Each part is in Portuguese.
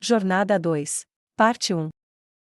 Jornada 2. Parte 1.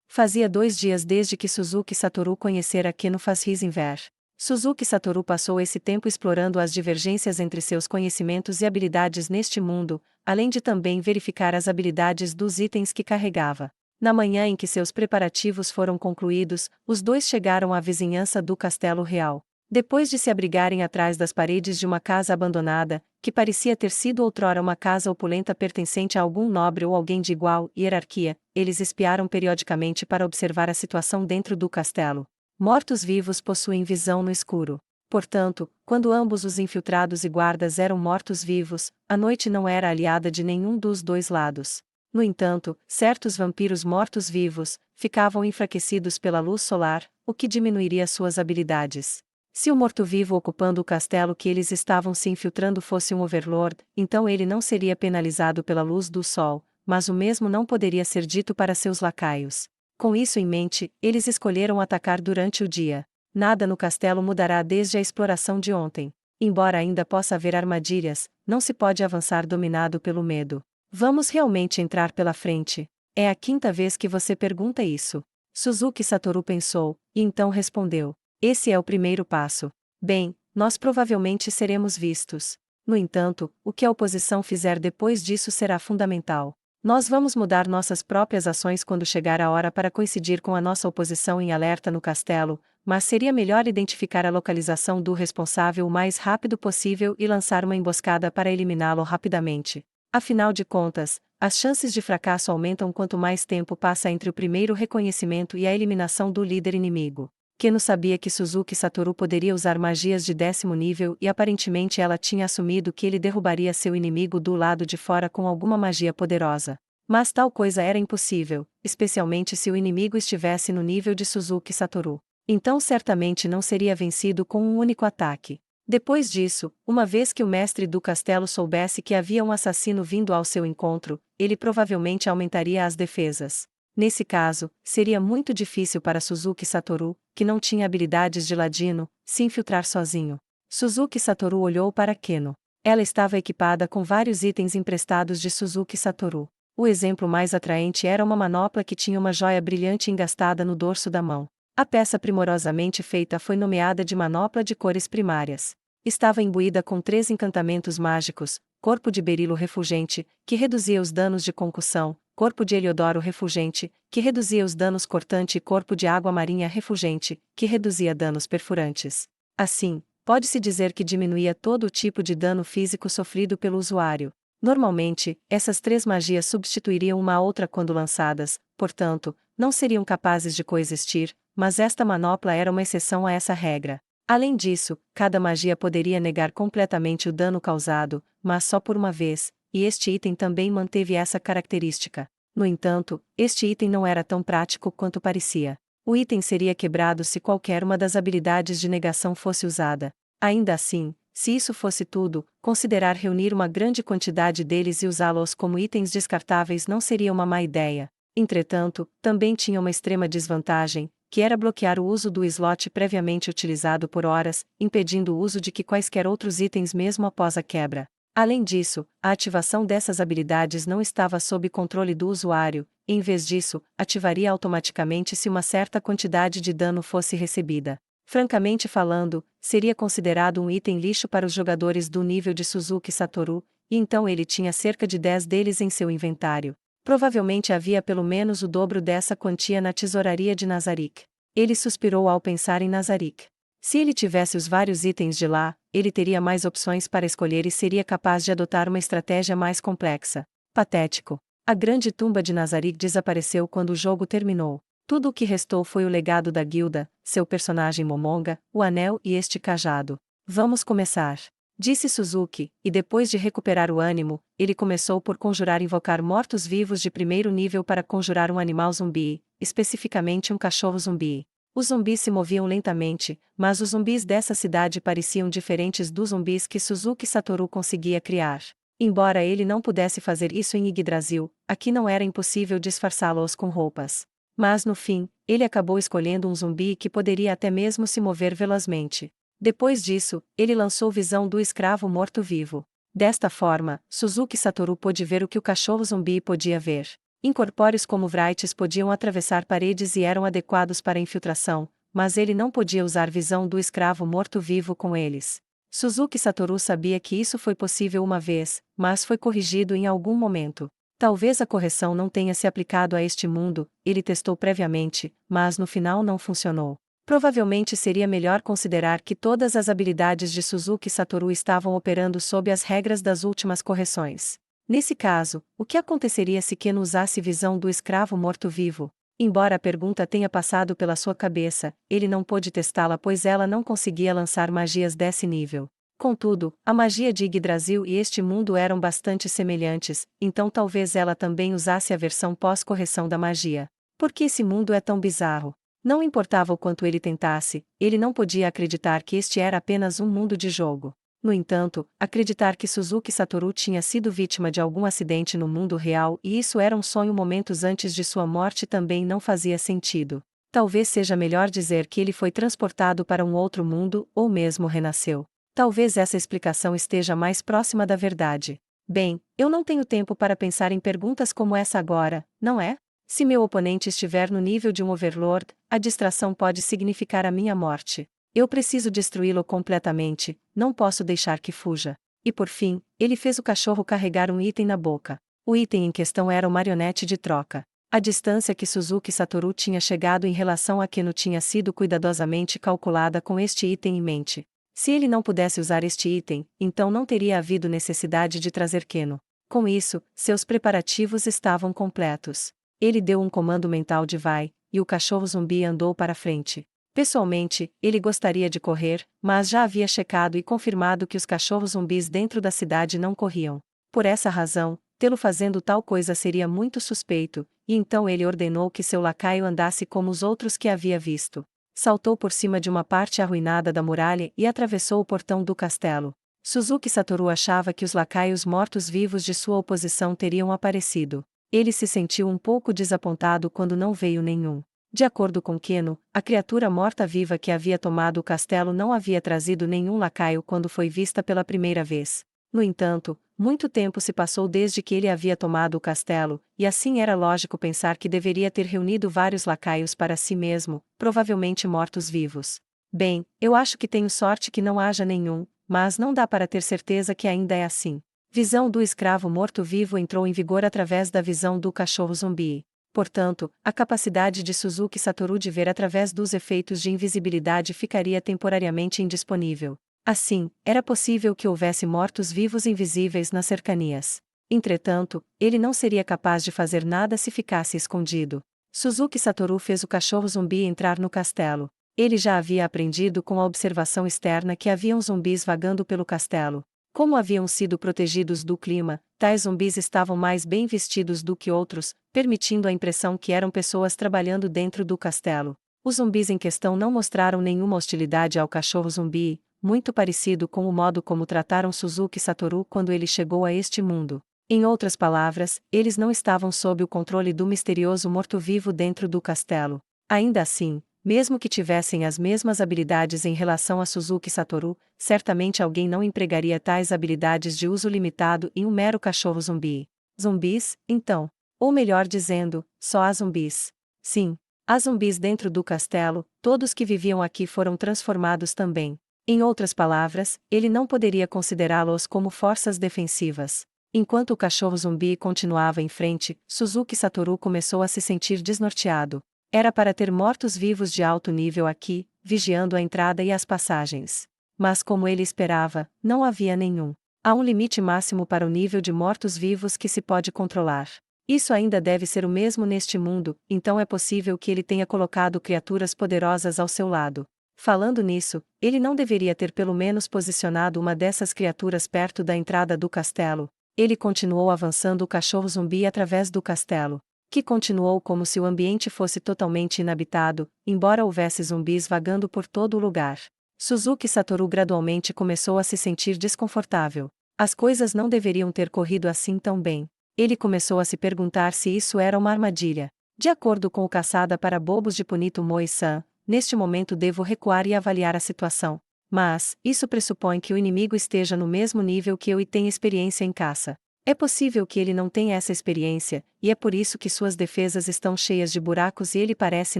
Fazia 2 dias desde que Suzuki Satoru conhecera Keno Hisenver. Suzuki Satoru passou esse tempo explorando as divergências entre seus conhecimentos e habilidades neste mundo, além de também verificar as habilidades dos itens que carregava. Na manhã em que seus preparativos foram concluídos, os dois chegaram à vizinhança do Castelo Real. Depois de se abrigarem atrás das paredes de uma casa abandonada, que parecia ter sido outrora uma casa opulenta pertencente a algum nobre ou alguém de igual hierarquia, eles espiaram periodicamente para observar a situação dentro do castelo. Mortos-vivos possuem visão no escuro. Portanto, quando ambos os infiltrados e guardas eram mortos-vivos, a noite não era aliada de nenhum dos dois lados. No entanto, certos vampiros mortos-vivos ficavam enfraquecidos pela luz solar, o que diminuiria suas habilidades. Se o morto-vivo ocupando o castelo que eles estavam se infiltrando fosse um Overlord, então ele não seria penalizado pela luz do sol, mas o mesmo não poderia ser dito para seus lacaios. Com isso em mente, eles escolheram atacar durante o dia. Nada no castelo mudará desde a exploração de ontem. Embora ainda possa haver armadilhas, não se pode avançar dominado pelo medo. Vamos realmente entrar pela frente? É a 5ª vez que você pergunta isso. Suzuki Satoru pensou, e então respondeu. Esse é o primeiro passo. Bem, nós provavelmente seremos vistos. No entanto, o que a oposição fizer depois disso será fundamental. Nós vamos mudar nossas próprias ações quando chegar a hora para coincidir com a nossa oposição em alerta no castelo, mas seria melhor identificar a localização do responsável o mais rápido possível e lançar uma emboscada para eliminá-lo rapidamente. Afinal de contas, as chances de fracasso aumentam quanto mais tempo passa entre o primeiro reconhecimento e a eliminação do líder inimigo. Keno sabia que Suzuki Satoru poderia usar magias de 10º nível e aparentemente ela tinha assumido que ele derrubaria seu inimigo do lado de fora com alguma magia poderosa. Mas tal coisa era impossível, especialmente se o inimigo estivesse no nível de Suzuki Satoru. Então certamente não seria vencido com um único ataque. Depois disso, uma vez que o mestre do castelo soubesse que havia um assassino vindo ao seu encontro, ele provavelmente aumentaria as defesas. Nesse caso, seria muito difícil para Suzuki Satoru, que não tinha habilidades de ladino, se infiltrar sozinho. Suzuki Satoru olhou para Keno. Ela estava equipada com vários itens emprestados de Suzuki Satoru. O exemplo mais atraente era uma manopla que tinha uma joia brilhante engastada no dorso da mão. A peça primorosamente feita foi nomeada de manopla de cores primárias. Estava imbuída com 3 encantamentos mágicos: corpo de berilo refulgente, que reduzia os danos de concussão, corpo de Heliodoro refulgente, que reduzia os danos cortante e corpo de água marinha refulgente, que reduzia danos perfurantes. Assim, pode-se dizer que diminuía todo o tipo de dano físico sofrido pelo usuário. Normalmente, essas 3 magias substituiriam uma a outra quando lançadas, portanto, não seriam capazes de coexistir, mas esta manopla era uma exceção a essa regra. Além disso, cada magia poderia negar completamente o dano causado, mas só por uma vez, e este item também manteve essa característica. No entanto, este item não era tão prático quanto parecia. O item seria quebrado se qualquer uma das habilidades de negação fosse usada. Ainda assim, se isso fosse tudo, considerar reunir uma grande quantidade deles e usá-los como itens descartáveis não seria uma má ideia. Entretanto, também tinha uma extrema desvantagem, que era bloquear o uso do slot previamente utilizado por horas, impedindo o uso de quaisquer outros itens mesmo após a quebra. Além disso, a ativação dessas habilidades não estava sob controle do usuário, e em vez disso, ativaria automaticamente se uma certa quantidade de dano fosse recebida. Francamente falando, seria considerado um item lixo para os jogadores do nível de Suzuki Satoru, e então ele tinha cerca de 10 deles em seu inventário. Provavelmente havia pelo menos o dobro dessa quantia na tesouraria de Nazarick. Ele suspirou ao pensar em Nazarick. Se ele tivesse os vários itens de lá, ele teria mais opções para escolher e seria capaz de adotar uma estratégia mais complexa. Patético. A grande tumba de Nazarick desapareceu quando o jogo terminou. Tudo o que restou foi o legado da guilda, seu personagem Momonga, o anel e este cajado. Vamos começar, disse Suzuki, e depois de recuperar o ânimo, ele começou por conjurar invocar mortos-vivos de 1º nível para conjurar um animal zumbi, especificamente um cachorro zumbi. Os zumbis se moviam lentamente, mas os zumbis dessa cidade pareciam diferentes dos zumbis que Suzuki Satoru conseguia criar. Embora ele não pudesse fazer isso em Yggdrasil, aqui não era impossível disfarçá-los com roupas. Mas no fim, ele acabou escolhendo um zumbi que poderia até mesmo se mover velozmente. Depois disso, ele lançou visão do escravo morto-vivo. Desta forma, Suzuki Satoru pôde ver o que o cachorro zumbi podia ver. Incorpóreos como Wrights podiam atravessar paredes e eram adequados para infiltração, mas ele não podia usar visão do escravo morto-vivo com eles. Suzuki Satoru sabia que isso foi possível uma vez, mas foi corrigido em algum momento. Talvez a correção não tenha se aplicado a este mundo, ele testou previamente, mas no final não funcionou. Provavelmente seria melhor considerar que todas as habilidades de Suzuki Satoru estavam operando sob as regras das últimas correções. Nesse caso, o que aconteceria se Keno usasse visão do escravo morto-vivo? Embora a pergunta tenha passado pela sua cabeça, ele não pôde testá-la pois ela não conseguia lançar magias desse nível. Contudo, a magia de Yggdrasil e este mundo eram bastante semelhantes, então talvez ela também usasse a versão pós-correção da magia. Por que esse mundo é tão bizarro? Não importava o quanto ele tentasse, ele não podia acreditar que este era apenas um mundo de jogo. No entanto, acreditar que Suzuki Satoru tinha sido vítima de algum acidente no mundo real e isso era um sonho momentos antes de sua morte também não fazia sentido. Talvez seja melhor dizer que ele foi transportado para um outro mundo ou mesmo renasceu. Talvez essa explicação esteja mais próxima da verdade. Bem, eu não tenho tempo para pensar em perguntas como essa agora, não é? Se meu oponente estiver no nível de um Overlord, a distração pode significar a minha morte. Eu preciso destruí-lo completamente, não posso deixar que fuja. E por fim, ele fez o cachorro carregar um item na boca. O item em questão era o marionete de troca. A distância que Suzuki Satoru tinha chegado em relação a Keno tinha sido cuidadosamente calculada com este item em mente. Se ele não pudesse usar este item, então não teria havido necessidade de trazer Keno. Com isso, seus preparativos estavam completos. Ele deu um comando mental de vai, e o cachorro zumbi andou para frente. Pessoalmente, ele gostaria de correr, mas já havia checado e confirmado que os cachorros zumbis dentro da cidade não corriam. Por essa razão, tê-lo fazendo tal coisa seria muito suspeito, e então ele ordenou que seu lacaio andasse como os outros que havia visto. Saltou por cima de uma parte arruinada da muralha e atravessou o portão do castelo. Suzuki Satoru achava que os lacaios mortos-vivos de sua oposição teriam aparecido. Ele se sentiu um pouco desapontado quando não veio nenhum. De acordo com Keno, a criatura morta-viva que havia tomado o castelo não havia trazido nenhum lacaio quando foi vista pela primeira vez. No entanto, muito tempo se passou desde que ele havia tomado o castelo, e assim era lógico pensar que deveria ter reunido vários lacaios para si mesmo, provavelmente mortos-vivos. Bem, eu acho que tenho sorte que não haja nenhum, mas não dá para ter certeza que ainda é assim. Visão do escravo morto-vivo entrou em vigor através da visão do cachorro zumbi. Portanto, a capacidade de Suzuki Satoru de ver através dos efeitos de invisibilidade ficaria temporariamente indisponível. Assim, era possível que houvesse mortos-vivos invisíveis nas cercanias. Entretanto, ele não seria capaz de fazer nada se ficasse escondido. Suzuki Satoru fez o cachorro zumbi entrar no castelo. Ele já havia aprendido com a observação externa que haviam zumbis vagando pelo castelo. Como haviam sido protegidos do clima, tais zumbis estavam mais bem vestidos do que outros, permitindo a impressão que eram pessoas trabalhando dentro do castelo. Os zumbis em questão não mostraram nenhuma hostilidade ao cachorro zumbi, muito parecido com o modo como trataram Suzuki Satoru quando ele chegou a este mundo. Em outras palavras, eles não estavam sob o controle do misterioso morto-vivo dentro do castelo. Ainda assim, mesmo que tivessem as mesmas habilidades em relação a Suzuki Satoru, certamente alguém não empregaria tais habilidades de uso limitado em um mero cachorro zumbi. Zumbis, então? Ou melhor dizendo, só há zumbis. Sim, há zumbis dentro do castelo, todos que viviam aqui foram transformados também. Em outras palavras, ele não poderia considerá-los como forças defensivas. Enquanto o cachorro zumbi continuava em frente, Suzuki Satoru começou a se sentir desnorteado. Era para ter mortos-vivos de alto nível aqui, vigiando a entrada e as passagens. Mas como ele esperava, não havia nenhum. Há um limite máximo para o nível de mortos-vivos que se pode controlar. Isso ainda deve ser o mesmo neste mundo, então é possível que ele tenha colocado criaturas poderosas ao seu lado. Falando nisso, ele não deveria ter pelo menos posicionado uma dessas criaturas perto da entrada do castelo. Ele continuou avançando o cachorro zumbi através do castelo, que continuou como se o ambiente fosse totalmente inabitado, embora houvesse zumbis vagando por todo o lugar. Suzuki Satoru gradualmente começou a se sentir desconfortável. As coisas não deveriam ter corrido assim tão bem. Ele começou a se perguntar se isso era uma armadilha. De acordo com o Caçada para Bobos de Punito Moi-san, neste momento devo recuar e avaliar a situação. Mas, isso pressupõe que o inimigo esteja no mesmo nível que eu e tenha experiência em caça. É possível que ele não tenha essa experiência, e é por isso que suas defesas estão cheias de buracos e ele parece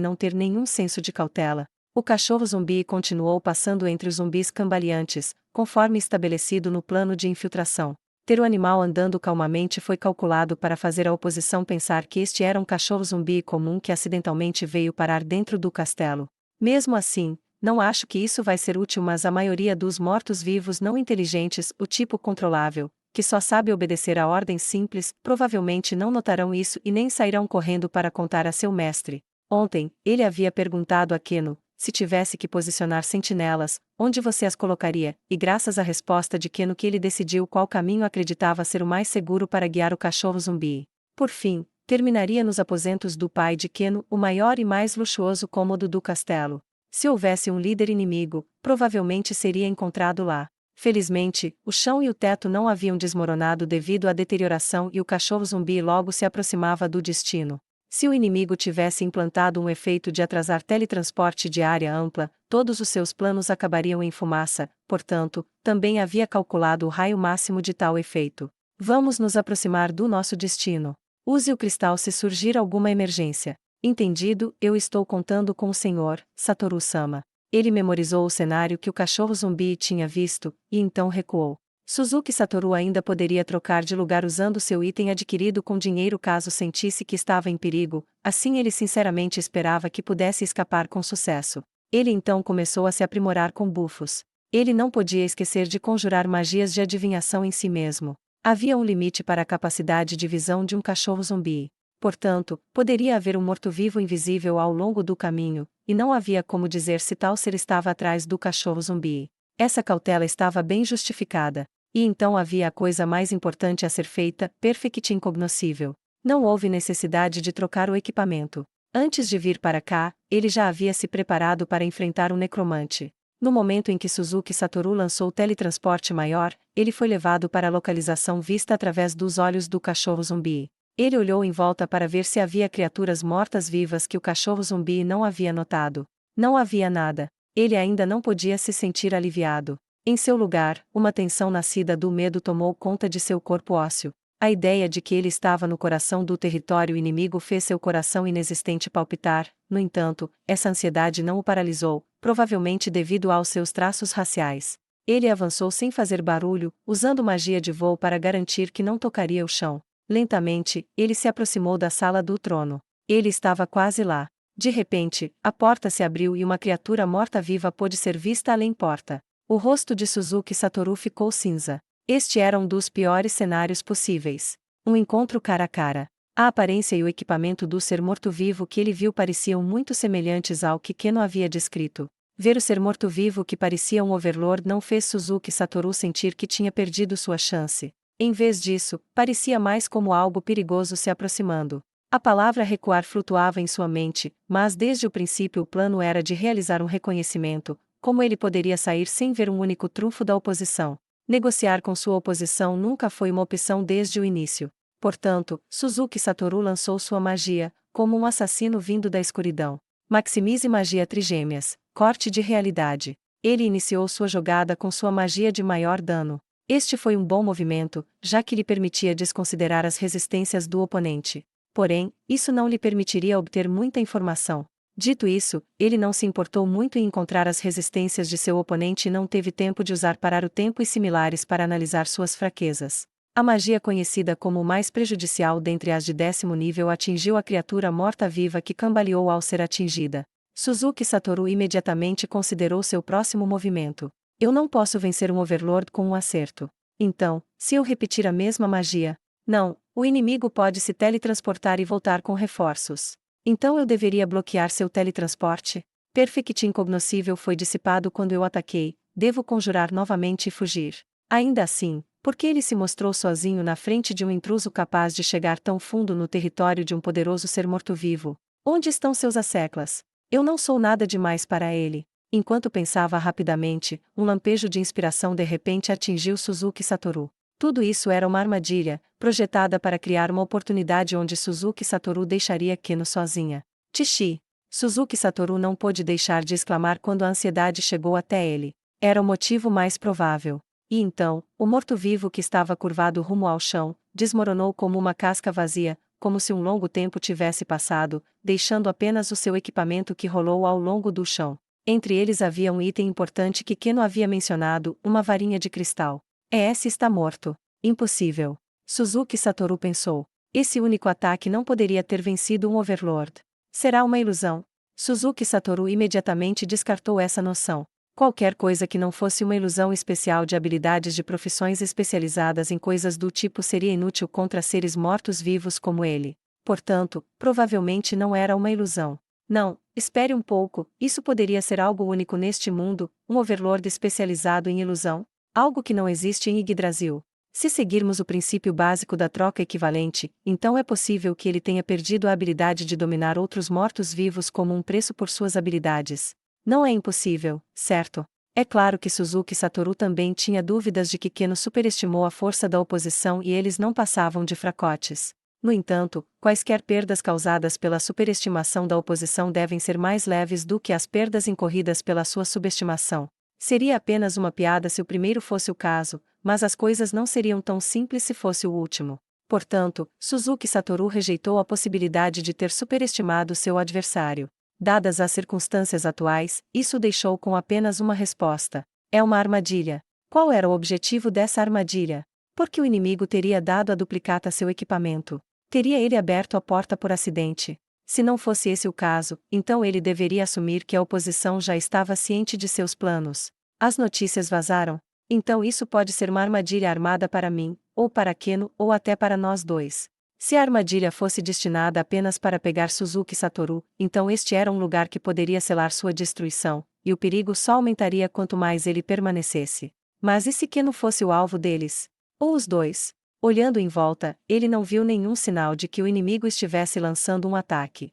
não ter nenhum senso de cautela. O cachorro zumbi continuou passando entre os zumbis cambaleantes, conforme estabelecido no plano de infiltração. Ter o animal andando calmamente foi calculado para fazer a oposição pensar que este era um cachorro zumbi comum que acidentalmente veio parar dentro do castelo. Mesmo assim, não acho que isso vai ser útil, mas a maioria dos mortos-vivos não inteligentes, o tipo controlável, que só sabe obedecer a ordens simples, provavelmente não notarão isso e nem sairão correndo para contar a seu mestre. Ontem, ele havia perguntado a Keno, se tivesse que posicionar sentinelas, onde você as colocaria, e graças à resposta de Keno que ele decidiu qual caminho acreditava ser o mais seguro para guiar o cachorro zumbi. Por fim, terminaria nos aposentos do pai de Keno, o maior e mais luxuoso cômodo do castelo. Se houvesse um líder inimigo, provavelmente seria encontrado lá. Felizmente, o chão e o teto não haviam desmoronado devido à deterioração e o cachorro zumbi logo se aproximava do destino. Se o inimigo tivesse implantado um efeito de atrasar teletransporte de área ampla, todos os seus planos acabariam em fumaça, portanto, também havia calculado o raio máximo de tal efeito. Vamos nos aproximar do nosso destino. Use o cristal se surgir alguma emergência. Entendido, eu estou contando com o Senhor, Satoru-sama. Ele memorizou o cenário que o cachorro zumbi tinha visto, e então recuou. Suzuki Satoru ainda poderia trocar de lugar usando seu item adquirido com dinheiro caso sentisse que estava em perigo, assim ele sinceramente esperava que pudesse escapar com sucesso. Ele então começou a se aprimorar com bufos. Ele não podia esquecer de conjurar magias de adivinhação em si mesmo. Havia um limite para a capacidade de visão de um cachorro zumbi. Portanto, poderia haver um morto-vivo invisível ao longo do caminho, e não havia como dizer se tal ser estava atrás do cachorro zumbi. Essa cautela estava bem justificada. E então havia a coisa mais importante a ser feita, perfect incognoscível. Não houve necessidade de trocar o equipamento. Antes de vir para cá, ele já havia se preparado para enfrentar um necromante. No momento em que Suzuki Satoru lançou o teletransporte maior, ele foi levado para a localização vista através dos olhos do cachorro zumbi. Ele olhou em volta para ver se havia criaturas mortas-vivas que o cachorro zumbi não havia notado. Não havia nada. Ele ainda não podia se sentir aliviado. Em seu lugar, uma tensão nascida do medo tomou conta de seu corpo ósseo. A ideia de que ele estava no coração do território inimigo fez seu coração inexistente palpitar. No entanto, essa ansiedade não o paralisou, provavelmente devido aos seus traços raciais. Ele avançou sem fazer barulho, usando magia de voo para garantir que não tocaria o chão. Lentamente, ele se aproximou da sala do trono. Ele estava quase lá. De repente, a porta se abriu e uma criatura morta-viva pôde ser vista além porta. O rosto de Suzuki Satoru ficou cinza. Este era um dos piores cenários possíveis. Um encontro cara a cara. A aparência e o equipamento do ser morto-vivo que ele viu pareciam muito semelhantes ao que Keno havia descrito. Ver o ser morto-vivo que parecia um Overlord não fez Suzuki Satoru sentir que tinha perdido sua chance. Em vez disso, parecia mais como algo perigoso se aproximando. A palavra recuar flutuava em sua mente, mas desde o princípio o plano era de realizar um reconhecimento. Como ele poderia sair sem ver um único trunfo da oposição? Negociar com sua oposição nunca foi uma opção desde o início. Portanto, Suzuki Satoru lançou sua magia, como um assassino vindo da escuridão. Maximize magia trigêmeas, corte de realidade. Ele iniciou sua jogada com sua magia de maior dano. Este foi um bom movimento, já que lhe permitia desconsiderar as resistências do oponente. Porém, isso não lhe permitiria obter muita informação. Dito isso, ele não se importou muito em encontrar as resistências de seu oponente e não teve tempo de usar parar o tempo e similares para analisar suas fraquezas. A magia conhecida como o mais prejudicial dentre as de 10º nível atingiu a criatura morta-viva que cambaleou ao ser atingida. Suzuki Satoru imediatamente considerou seu próximo movimento. Eu não posso vencer um Overlord com um acerto. Então, se eu repetir a mesma magia... Não, o inimigo pode se teletransportar e voltar com reforços. Então eu deveria bloquear seu teletransporte? Perfect incognoscível foi dissipado quando eu ataquei, devo conjurar novamente e fugir. Ainda assim, por que ele se mostrou sozinho na frente de um intruso capaz de chegar tão fundo no território de um poderoso ser morto-vivo? Onde estão seus asseclas? Eu não sou nada demais para ele. Enquanto pensava rapidamente, um lampejo de inspiração de repente atingiu Suzuki Satoru. Tudo isso era uma armadilha, projetada para criar uma oportunidade onde Suzuki Satoru deixaria Keno sozinha. Tishi! Suzuki Satoru não pôde deixar de exclamar quando a ansiedade chegou até ele. Era o motivo mais provável. E então, o morto-vivo que estava curvado rumo ao chão, desmoronou como uma casca vazia, como se um longo tempo tivesse passado, deixando apenas o seu equipamento que rolou ao longo do chão. Entre eles havia um item importante que Keno havia mencionado, uma varinha de cristal. Esse está morto. Impossível. Suzuki Satoru pensou. Esse único ataque não poderia ter vencido um Overlord. Será uma ilusão. Suzuki Satoru imediatamente descartou essa noção. Qualquer coisa que não fosse uma ilusão especial de habilidades de profissões especializadas em coisas do tipo seria inútil contra seres mortos-vivos como ele. Portanto, provavelmente não era uma ilusão. Não, espere um pouco, isso poderia ser algo único neste mundo, um Overlord especializado em ilusão? Algo que não existe em Yggdrasil. Se seguirmos o princípio básico da troca equivalente, então é possível que ele tenha perdido a habilidade de dominar outros mortos-vivos como um preço por suas habilidades. Não é impossível, certo? É claro que Suzuki Satoru também tinha dúvidas de que Keno superestimou a força da oposição e eles não passavam de fracotes. No entanto, quaisquer perdas causadas pela superestimação da oposição devem ser mais leves do que as perdas incorridas pela sua subestimação. Seria apenas uma piada se o primeiro fosse o caso, mas as coisas não seriam tão simples se fosse o último. Portanto, Suzuki Satoru rejeitou a possibilidade de ter superestimado seu adversário. Dadas as circunstâncias atuais, isso o deixou com apenas uma resposta. É uma armadilha. Qual era o objetivo dessa armadilha? Porque o inimigo teria dado a duplicata a seu equipamento. Teria ele aberto a porta por acidente? Se não fosse esse o caso, então ele deveria assumir que a oposição já estava ciente de seus planos. As notícias vazaram? Então isso pode ser uma armadilha armada para mim, ou para Keno, ou até para nós dois. Se a armadilha fosse destinada apenas para pegar Suzuki Satoru, então este era um lugar que poderia selar sua destruição, e o perigo só aumentaria quanto mais ele permanecesse. Mas e se Keno fosse o alvo deles? Ou os dois? Olhando em volta, ele não viu nenhum sinal de que o inimigo estivesse lançando um ataque.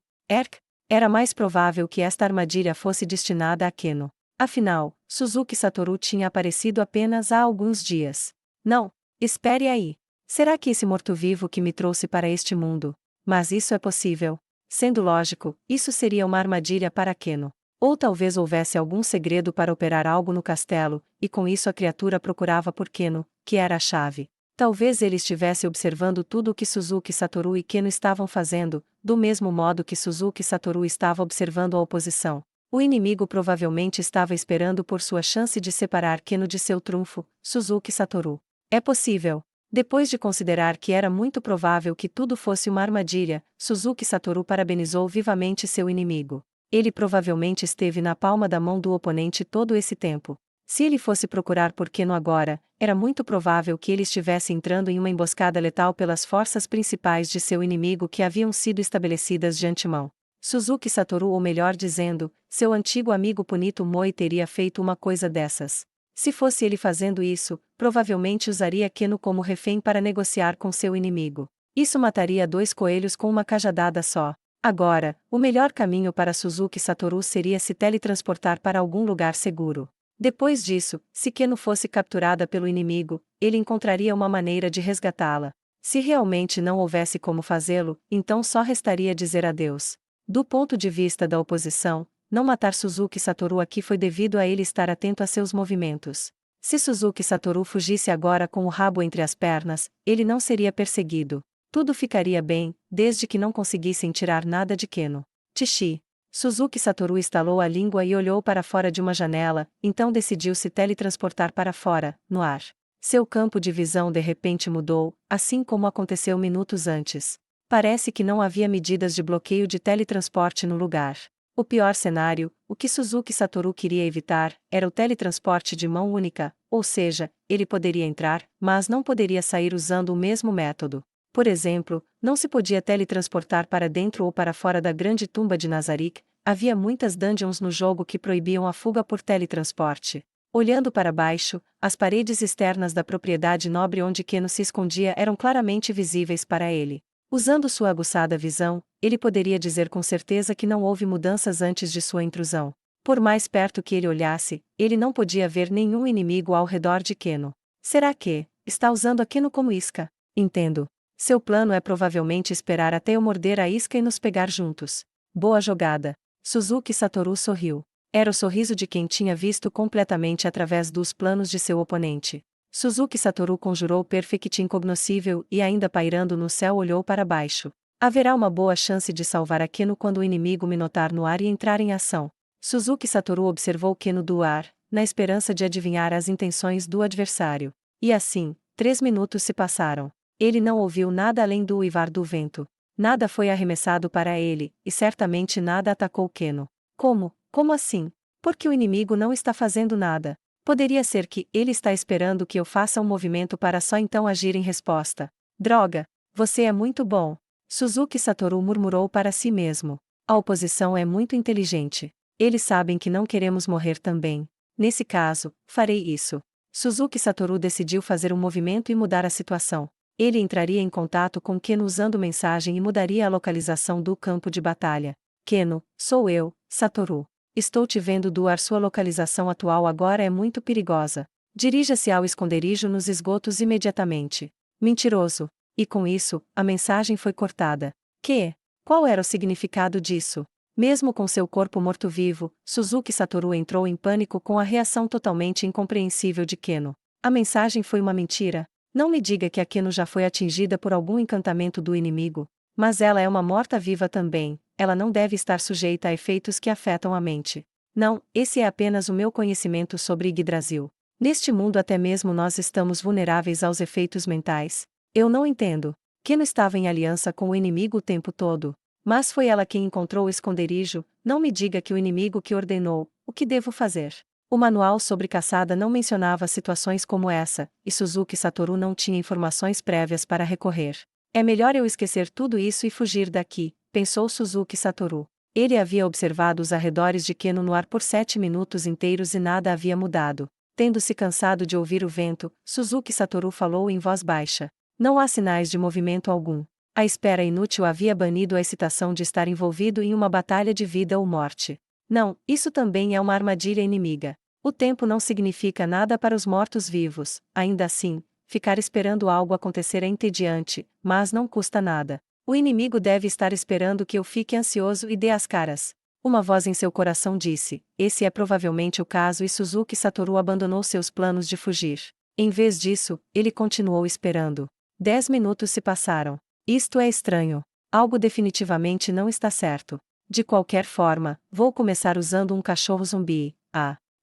Era mais provável que esta armadilha fosse destinada a Keno. Afinal, Suzuki Satoru tinha aparecido apenas há alguns dias. Não, espere aí. Será que esse morto-vivo que me trouxe para este mundo? Mas isso é possível. Sendo lógico, isso seria uma armadilha para Keno. Ou talvez houvesse algum segredo para operar algo no castelo, e com isso a criatura procurava por Keno, que era a chave. Talvez ele estivesse observando tudo o que Suzuki Satoru e Keno estavam fazendo, do mesmo modo que Suzuki Satoru estava observando a oposição. O inimigo provavelmente estava esperando por sua chance de separar Keno de seu trunfo, Suzuki Satoru. É possível. Depois de considerar que era muito provável que tudo fosse uma armadilha, Suzuki Satoru parabenizou vivamente seu inimigo. Ele provavelmente esteve na palma da mão do oponente todo esse tempo. Se ele fosse procurar por Keno agora, era muito provável que ele estivesse entrando em uma emboscada letal pelas forças principais de seu inimigo que haviam sido estabelecidas de antemão. Suzuki Satoru, ou melhor dizendo, seu antigo amigo Punito Moi teria feito uma coisa dessas. Se fosse ele fazendo isso, provavelmente usaria Keno como refém para negociar com seu inimigo. Isso mataria dois coelhos com uma cajadada só. Agora, o melhor caminho para Suzuki Satoru seria se teletransportar para algum lugar seguro. Depois disso, se Keno fosse capturada pelo inimigo, ele encontraria uma maneira de resgatá-la. Se realmente não houvesse como fazê-lo, então só restaria dizer adeus. Do ponto de vista da oposição, não matar Suzuki Satoru aqui foi devido a ele estar atento a seus movimentos. Se Suzuki Satoru fugisse agora com o rabo entre as pernas, ele não seria perseguido. Tudo ficaria bem, desde que não conseguissem tirar nada de Keno. Tishi. Suzuki Satoru estalou a língua e olhou para fora de uma janela, então decidiu se teletransportar para fora, no ar. Seu campo de visão de repente mudou, assim como aconteceu minutos antes. Parece que não havia medidas de bloqueio de teletransporte no lugar. O pior cenário, o que Suzuki Satoru queria evitar, era o teletransporte de mão única, ou seja, ele poderia entrar, mas não poderia sair usando o mesmo método. Por exemplo, não se podia teletransportar para dentro ou para fora da grande tumba de Nazarick. Havia muitas dungeons no jogo que proibiam a fuga por teletransporte. Olhando para baixo, as paredes externas da propriedade nobre onde Keno se escondia eram claramente visíveis para ele. Usando sua aguçada visão, ele poderia dizer com certeza que não houve mudanças antes de sua intrusão. Por mais perto que ele olhasse, ele não podia ver nenhum inimigo ao redor de Keno. Será que está usando a Keno como isca? Entendo. Seu plano é provavelmente esperar até eu morder a isca e nos pegar juntos. Boa jogada. Suzuki Satoru sorriu. Era o sorriso de quem tinha visto completamente através dos planos de seu oponente. Suzuki Satoru conjurou Perfect incognoscível e ainda pairando no céu olhou para baixo. Haverá uma boa chance de salvar a Keno quando o inimigo me notar no ar e entrar em ação. Suzuki Satoru observou Keno do ar, na esperança de adivinhar as intenções do adversário. E assim, 3 minutos se passaram. Ele não ouviu nada além do uivar do vento. Nada foi arremessado para ele, e certamente nada atacou Keno. Como? Como assim? Porque o inimigo não está fazendo nada. Poderia ser que ele está esperando que eu faça um movimento para só então agir em resposta. Droga! Você é muito bom. Suzuki Satoru murmurou para si mesmo. A oposição é muito inteligente. Eles sabem que não queremos morrer também. Nesse caso, farei isso. Suzuki Satoru decidiu fazer um movimento e mudar a situação. Ele entraria em contato com Keno usando mensagem e mudaria a localização do campo de batalha. Keno, sou eu, Satoru. Estou te vendo do ar. Sua localização atual agora é muito perigosa. Dirija-se ao esconderijo nos esgotos imediatamente. Mentiroso. E com isso, a mensagem foi cortada. Que? Qual era o significado disso? Mesmo com seu corpo morto-vivo, Suzuki Satoru entrou em pânico com a reação totalmente incompreensível de Keno. A mensagem foi uma mentira? Não me diga que a Keno já foi atingida por algum encantamento do inimigo. Mas ela é uma morta-viva também, ela não deve estar sujeita a efeitos que afetam a mente. Não, esse é apenas o meu conhecimento sobre Yggdrasil. Neste mundo até mesmo nós estamos vulneráveis aos efeitos mentais. Eu não entendo. Keno estava em aliança com o inimigo o tempo todo. Mas foi ela quem encontrou o esconderijo. Não me diga que o inimigo que ordenou. O que devo fazer? O manual sobre caçada não mencionava situações como essa, e Suzuki Satoru não tinha informações prévias para recorrer. É melhor eu esquecer tudo isso e fugir daqui, pensou Suzuki Satoru. Ele havia observado os arredores de Keno no ar por 7 minutos inteiros e nada havia mudado. Tendo-se cansado de ouvir o vento, Suzuki Satoru falou em voz baixa. Não há sinais de movimento algum. A espera inútil havia banido a excitação de estar envolvido em uma batalha de vida ou morte. Não, isso também é uma armadilha inimiga. O tempo não significa nada para os mortos-vivos. Ainda assim, ficar esperando algo acontecer é entediante, mas não custa nada. O inimigo deve estar esperando que eu fique ansioso e dê as caras. Uma voz em seu coração disse: esse é provavelmente o caso, e Suzuki Satoru abandonou seus planos de fugir. Em vez disso, ele continuou esperando. 10 minutos se passaram. Isto é estranho. Algo definitivamente não está certo. De qualquer forma, vou começar usando um cachorro zumbi.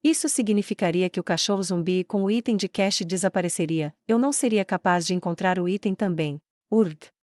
Isso significaria que o cachorro zumbi com o item de cache desapareceria. Eu não seria capaz de encontrar o item também.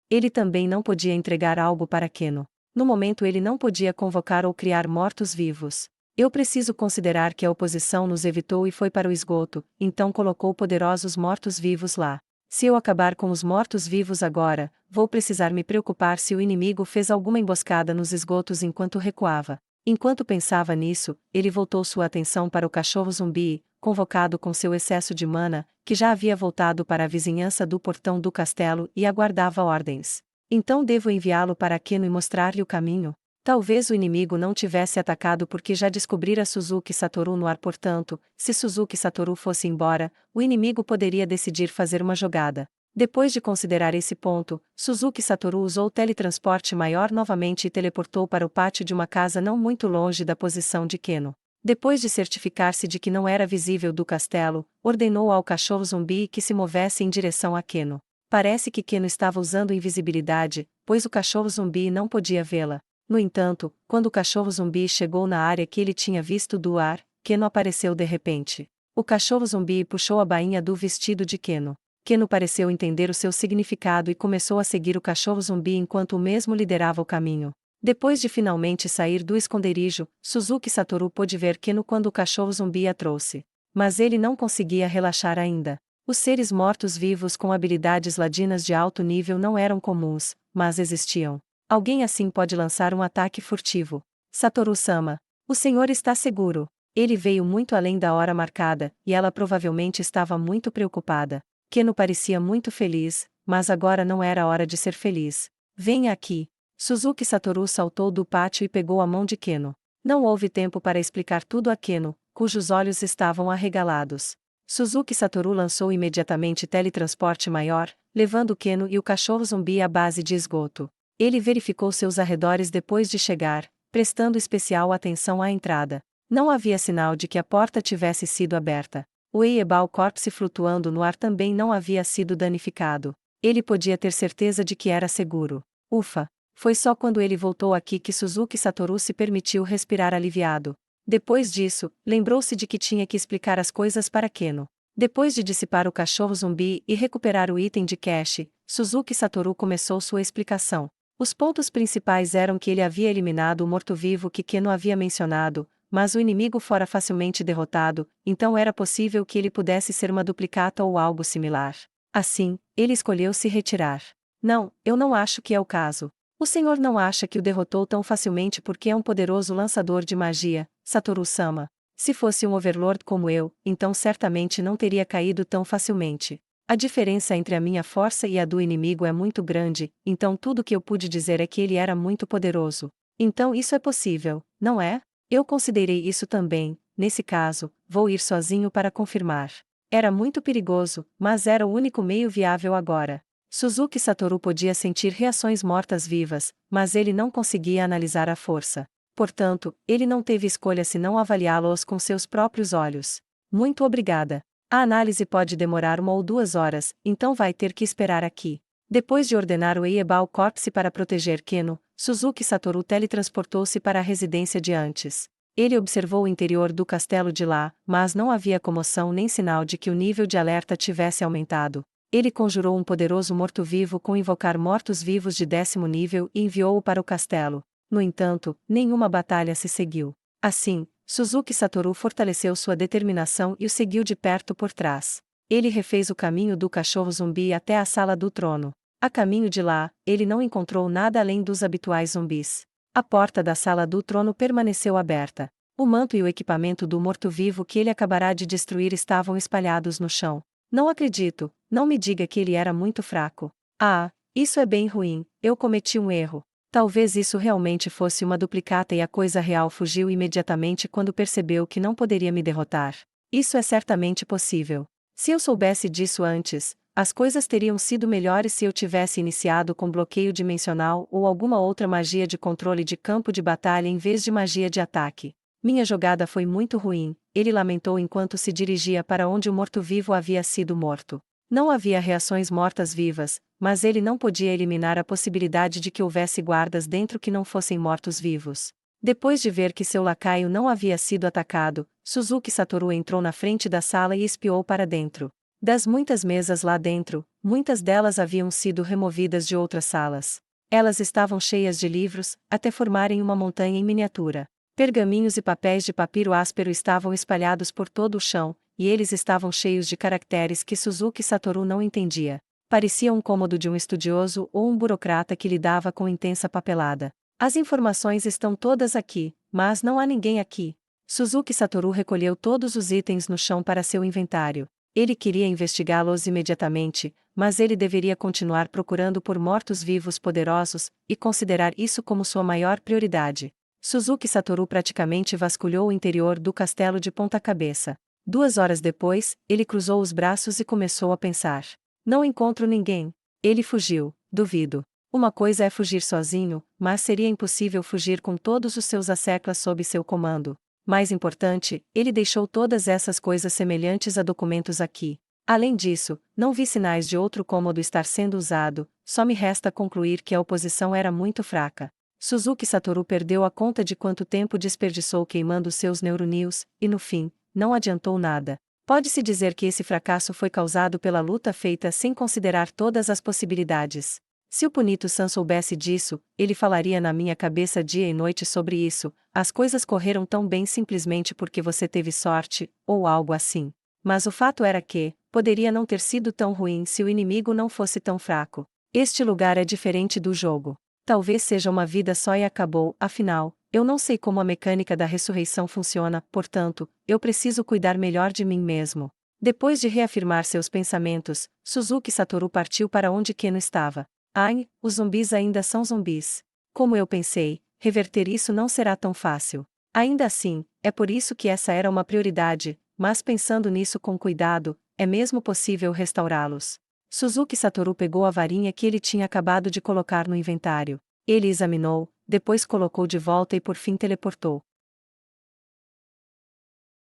Ele também não podia entregar algo para Keno. No momento ele não podia convocar ou criar mortos-vivos. Eu preciso considerar que a oposição nos evitou e foi para o esgoto, então colocou poderosos mortos-vivos lá. Se eu acabar com os mortos-vivos agora, vou precisar me preocupar se o inimigo fez alguma emboscada nos esgotos enquanto recuava. Enquanto pensava nisso, ele voltou sua atenção para o cachorro zumbi, convocado com seu excesso de mana, que já havia voltado para a vizinhança do portão do castelo e aguardava ordens. Então devo enviá-lo para Keno e mostrar-lhe o caminho? Talvez o inimigo não tivesse atacado porque já descobrira Suzuki Satoru no ar, portanto, se Suzuki Satoru fosse embora, o inimigo poderia decidir fazer uma jogada. Depois de considerar esse ponto, Suzuki Satoru usou o teletransporte maior novamente e teleportou para o pátio de uma casa não muito longe da posição de Keno. Depois de certificar-se de que não era visível do castelo, ordenou ao cachorro zumbi que se movesse em direção a Keno. Parece que Keno estava usando invisibilidade, pois o cachorro zumbi não podia vê-la. No entanto, quando o cachorro zumbi chegou na área que ele tinha visto do ar, Keno apareceu de repente. O cachorro zumbi puxou a bainha do vestido de Keno. Keno pareceu entender o seu significado e começou a seguir o cachorro zumbi enquanto o mesmo liderava o caminho. Depois de finalmente sair do esconderijo, Suzuki Satoru pôde ver Keno quando o cachorro zumbi a trouxe. Mas ele não conseguia relaxar ainda. Os seres mortos-vivos com habilidades ladinas de alto nível não eram comuns, mas existiam. Alguém assim pode lançar um ataque furtivo. Satoru-sama, o senhor está seguro? Ele veio muito além da hora marcada, e ela provavelmente estava muito preocupada. Keno parecia muito feliz, mas agora não era hora de ser feliz. Venha aqui. Suzuki Satoru saltou do pátio e pegou a mão de Keno. Não houve tempo para explicar tudo a Keno, cujos olhos estavam arregalados. Suzuki Satoru lançou imediatamente teletransporte maior, levando Keno e o cachorro zumbi à base de esgoto. Ele verificou seus arredores depois de chegar, prestando especial atenção à entrada. Não havia sinal de que a porta tivesse sido aberta. O Eibal Corpse flutuando no ar também não havia sido danificado. Ele podia ter certeza de que era seguro. Ufa! Foi só quando ele voltou aqui que Suzuki Satoru se permitiu respirar aliviado. Depois disso, lembrou-se de que tinha que explicar as coisas para Keno. Depois de dissipar o cachorro zumbi e recuperar o item de cache, Suzuki Satoru começou sua explicação. Os pontos principais eram que ele havia eliminado o morto-vivo que Keno havia mencionado, mas o inimigo fora facilmente derrotado, então era possível que ele pudesse ser uma duplicata ou algo similar. Assim, ele escolheu se retirar. Não, eu não acho que é o caso. O senhor não acha que o derrotou tão facilmente porque é um poderoso lançador de magia, Satoru-sama? Se fosse um Overlord como eu, então certamente não teria caído tão facilmente. A diferença entre a minha força e a do inimigo é muito grande, então tudo que eu pude dizer é que ele era muito poderoso. Então isso é possível, não é? Eu considerei isso também. Nesse caso, vou ir sozinho para confirmar. Era muito perigoso, mas era o único meio viável agora. Suzuki Satoru podia sentir reações mortas-vivas, mas ele não conseguia analisar a força. Portanto, ele não teve escolha senão avaliá-los com seus próprios olhos. Muito obrigada. A análise pode demorar 1 ou 2 horas, então vai ter que esperar aqui. Depois de ordenar o Eibal Corpse para proteger Keno, Suzuki Satoru teletransportou-se para a residência de antes. Ele observou o interior do castelo de lá, mas não havia comoção nem sinal de que o nível de alerta tivesse aumentado. Ele conjurou um poderoso morto-vivo com invocar mortos-vivos de 10º nível e enviou-o para o castelo. No entanto, nenhuma batalha se seguiu. Assim, Suzuki Satoru fortaleceu sua determinação e o seguiu de perto por trás. Ele refez o caminho do cachorro zumbi até a sala do trono. A caminho de lá, ele não encontrou nada além dos habituais zumbis. A porta da sala do trono permaneceu aberta. O manto e o equipamento do morto-vivo que ele acabará de destruir estavam espalhados no chão. Não acredito, não me diga que ele era muito fraco. Ah, isso é bem ruim, eu cometi um erro. Talvez isso realmente fosse uma duplicata e a coisa real fugiu imediatamente quando percebeu que não poderia me derrotar. Isso é certamente possível. Se eu soubesse disso antes, as coisas teriam sido melhores se eu tivesse iniciado com bloqueio dimensional ou alguma outra magia de controle de campo de batalha em vez de magia de ataque. Minha jogada foi muito ruim, ele lamentou enquanto se dirigia para onde o morto-vivo havia sido morto. Não havia reações mortas-vivas, mas ele não podia eliminar a possibilidade de que houvesse guardas dentro que não fossem mortos-vivos. Depois de ver que seu lacaio não havia sido atacado, Suzuki Satoru entrou na frente da sala e espiou para dentro. Das muitas mesas lá dentro, muitas delas haviam sido removidas de outras salas. Elas estavam cheias de livros, até formarem uma montanha em miniatura. Pergaminhos e papéis de papiro áspero estavam espalhados por todo o chão, e eles estavam cheios de caracteres que Suzuki Satoru não entendia. Parecia um cômodo de um estudioso ou um burocrata que lidava com intensa papelada. As informações estão todas aqui, mas não há ninguém aqui. Suzuki Satoru recolheu todos os itens no chão para seu inventário. Ele queria investigá-los imediatamente, mas ele deveria continuar procurando por mortos-vivos poderosos, e considerar isso como sua maior prioridade. Suzuki Satoru praticamente vasculhou o interior do castelo de ponta cabeça. 2 horas depois, ele cruzou os braços e começou a pensar. Não encontro ninguém. Ele fugiu, duvido. Uma coisa é fugir sozinho, mas seria impossível fugir com todos os seus asseclas sob seu comando. Mais importante, ele deixou todas essas coisas semelhantes a documentos aqui. Além disso, não vi sinais de outro cômodo estar sendo usado, só me resta concluir que a oposição era muito fraca. Suzuki Satoru perdeu a conta de quanto tempo desperdiçou queimando seus neurônios, e no fim, não adiantou nada. Pode-se dizer que esse fracasso foi causado pela luta feita sem considerar todas as possibilidades. Se o Punito-san soubesse disso, ele falaria na minha cabeça dia e noite sobre isso. As coisas correram tão bem simplesmente porque você teve sorte, ou algo assim. Mas o fato era que, poderia não ter sido tão ruim se o inimigo não fosse tão fraco. Este lugar é diferente do jogo. Talvez seja uma vida só e acabou, afinal, eu não sei como a mecânica da ressurreição funciona, portanto, eu preciso cuidar melhor de mim mesmo. Depois de reafirmar seus pensamentos, Suzuki Satoru partiu para onde Keno estava. Ai, os zumbis ainda são zumbis. Como eu pensei, reverter isso não será tão fácil. Ainda assim, é por isso que essa era uma prioridade, mas pensando nisso com cuidado, é mesmo possível restaurá-los. Suzuki Satoru pegou a varinha que ele tinha acabado de colocar no inventário. Ele examinou, depois colocou de volta e por fim teleportou.